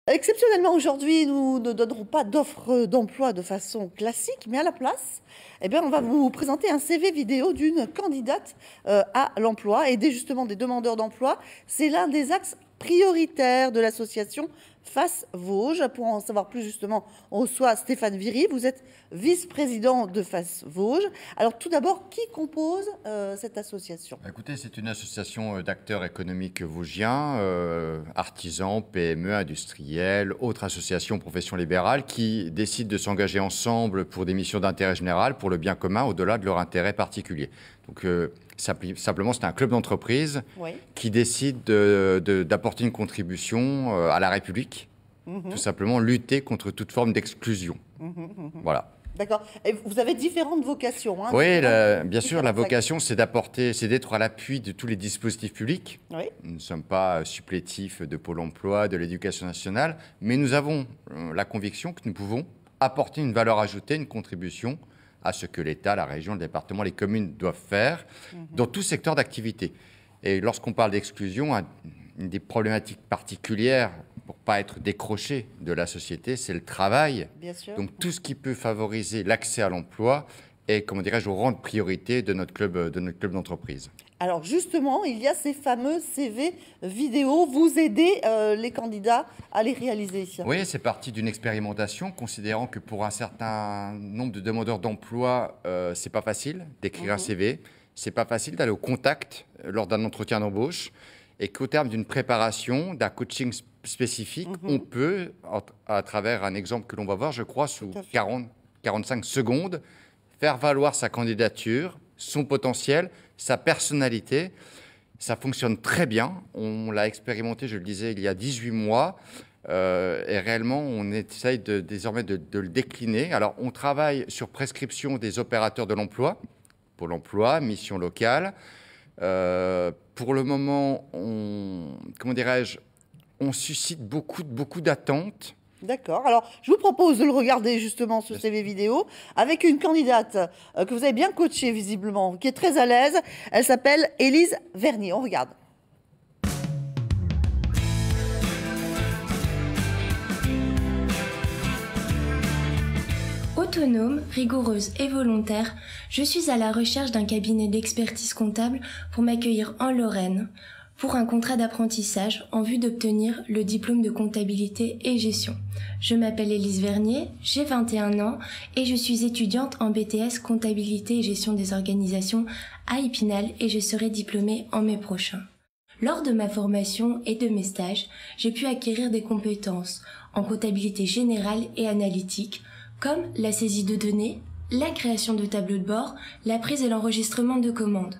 Exceptionnellement, aujourd'hui, nous ne donnerons pas d'offre d'emploi de façon classique, mais à la place, eh bien, on va vous présenter un CV vidéo d'une candidate à l'emploi, aider justement des demandeurs d'emploi. C'est l'un des axes prioritaires de l'association Face Vosges. Pour en savoir plus, justement, on reçoit Stéphane Viry. Vous êtes vice-président de Face Vosges. Alors, tout d'abord, qui compose cette association? Écoutez, c'est une association d'acteurs économiques vosgiens, artisans, PME, industriels, autres associations, professions libérales, qui décident de s'engager ensemble pour des missions d'intérêt général, pour le bien commun, au-delà de leur intérêt particulier. Donc, simplement, c'est un club d'entreprise qui décide d'apporter une contribution à la République, tout simplement lutter contre toute forme d'exclusion. Voilà. D'accord. Et vous avez différentes vocations. Hein, oui, bien sûr, la vocation, c'est d'être à l'appui de tous les dispositifs publics. Oui. Nous ne sommes pas supplétifs de Pôle emploi, de l'Éducation nationale, mais nous avons la conviction que nous pouvons apporter une valeur ajoutée, une contribution à ce que l'État, la région, le département, les communes doivent faire dans tout secteur d'activité. Et lorsqu'on parle d'exclusion, une des problématiques particulières pour ne pas être décroché de la société, c'est le travail. Bien sûr. Donc tout ce qui peut favoriser l'accès à l'emploi est, comment dirais-je, au rang de priorité de notre club d'entreprise. Alors justement, il y a ces fameux CV vidéo. Vous aidez les candidats à les réaliser. Oui, c'est parti d'une expérimentation, considérant que pour un certain nombre de demandeurs d'emploi, c'est pas facile d'écrire un CV, c'est pas facile d'aller au contact lors d'un entretien d'embauche, et qu'au terme d'une préparation, d'un coaching spécifique, on peut, à travers un exemple que l'on va voir, je crois, sous 40-45 secondes, faire valoir sa candidature, son potentiel, sa personnalité. Ça fonctionne très bien. On l'a expérimenté, je le disais, il y a 18 mois. Et réellement, on essaye désormais de le décliner. Alors, on travaille sur prescription des opérateurs de l'emploi, Pôle emploi, mission locale. Pour le moment, on suscite beaucoup d'attentes. D'accord. Alors, je vous propose de le regarder justement, ce CV vidéo, avec une candidate que vous avez bien coachée visiblement, qui est très à l'aise. Elle s'appelle Élise Vernier. On regarde. Autonome, rigoureuse et volontaire, je suis à la recherche d'un cabinet d'expertise comptable pour m'accueillir en Lorraine pour un contrat d'apprentissage en vue d'obtenir le diplôme de comptabilité et gestion. Je m'appelle Élise Vernier, j'ai 21 ans et je suis étudiante en BTS comptabilité et gestion des organisations à Épinal et je serai diplômée en mai prochain. Lors de ma formation et de mes stages, j'ai pu acquérir des compétences en comptabilité générale et analytique, comme la saisie de données, la création de tableaux de bord, la prise et l'enregistrement de commandes.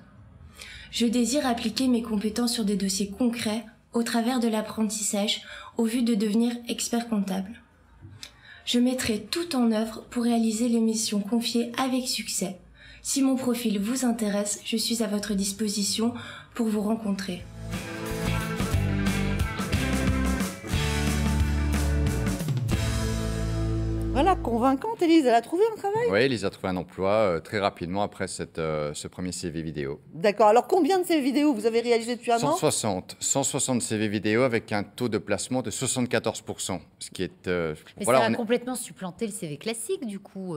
Je désire appliquer mes compétences sur des dossiers concrets au travers de l'apprentissage au vu de devenir expert comptable. Je mettrai tout en œuvre pour réaliser les missions confiées avec succès. Si mon profil vous intéresse, je suis à votre disposition pour vous rencontrer. Voilà, convaincante, Élise. Elle a trouvé un travail? Oui, Élise a trouvé un emploi très rapidement après ce premier CV vidéo. D'accord. Alors, combien de CV vidéo vous avez réalisé depuis un an? 160 CV vidéo avec un taux de placement de 74%, ce qui est... Mais voilà, ça a complètement supplanté le CV classique, du coup.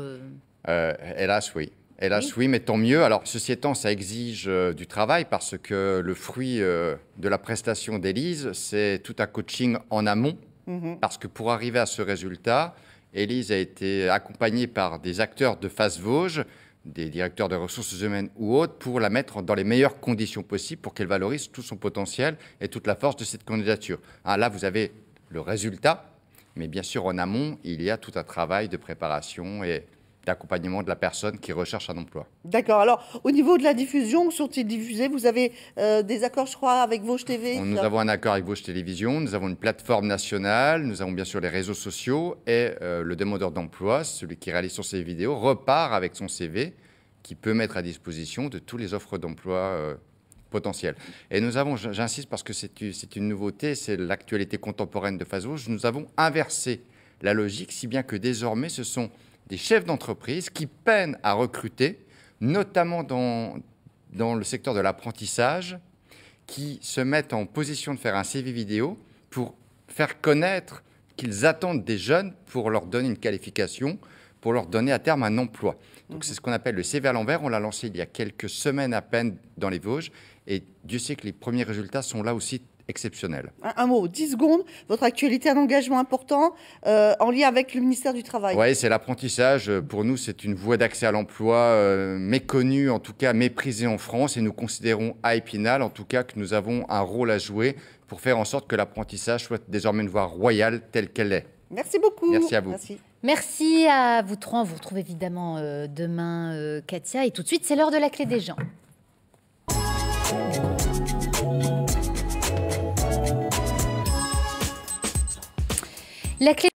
Hélas, oui. Hélas, oui, mais tant mieux. Alors, ceci étant, ça exige du travail parce que le fruit de la prestation d'Élise, c'est tout un coaching en amont. Parce que pour arriver à ce résultat, Élise a été accompagnée par des acteurs de Face Vosges, des directeurs de ressources humaines ou autres, pour la mettre dans les meilleures conditions possibles pour qu'elle valorise tout son potentiel et toute la force de cette candidature. Là, vous avez le résultat, mais bien sûr, en amont, il y a tout un travail de préparation et d'accompagnement de la personne qui recherche un emploi. D'accord. Alors, au niveau de la diffusion, sont-ils diffusés? Vous avez des accords, je crois, avec Vosges TV? Nous avons un accord avec Vosges Télévisions, nous avons une plateforme nationale, nous avons bien sûr les réseaux sociaux et le demandeur d'emploi, celui qui réalise son CV vidéo, repart avec son CV qui peut mettre à disposition de tous les offres d'emploi potentielles. Et nous avons, j'insiste parce que c'est une nouveauté, c'est l'actualité contemporaine de Face Vosges, nous avons inversé la logique, si bien que désormais ce sont des chefs d'entreprise qui peinent à recruter, notamment dans le secteur de l'apprentissage, qui se mettent en position de faire un CV vidéo pour faire connaître qu'ils attendent des jeunes pour leur donner une qualification, pour leur donner à terme un emploi. Donc c'est ce qu'on appelle le CV à l'envers. On l'a lancé il y a quelques semaines à peine dans les Vosges. Et Dieu sait que les premiers résultats sont là aussi exceptionnels. Un mot, 10 secondes. Votre actualité, un engagement important en lien avec le ministère du Travail. Oui, c'est l'apprentissage. Pour nous, c'est une voie d'accès à l'emploi méconnue, en tout cas méprisée en France. Et nous considérons à Épinal, en tout cas, que nous avons un rôle à jouer pour faire en sorte que l'apprentissage soit désormais une voie royale telle qu'elle est. Merci beaucoup. Merci à vous. Merci à vous trois. On vous retrouve évidemment demain, Katia. Et tout de suite, c'est l'heure de la clé des gens. La clé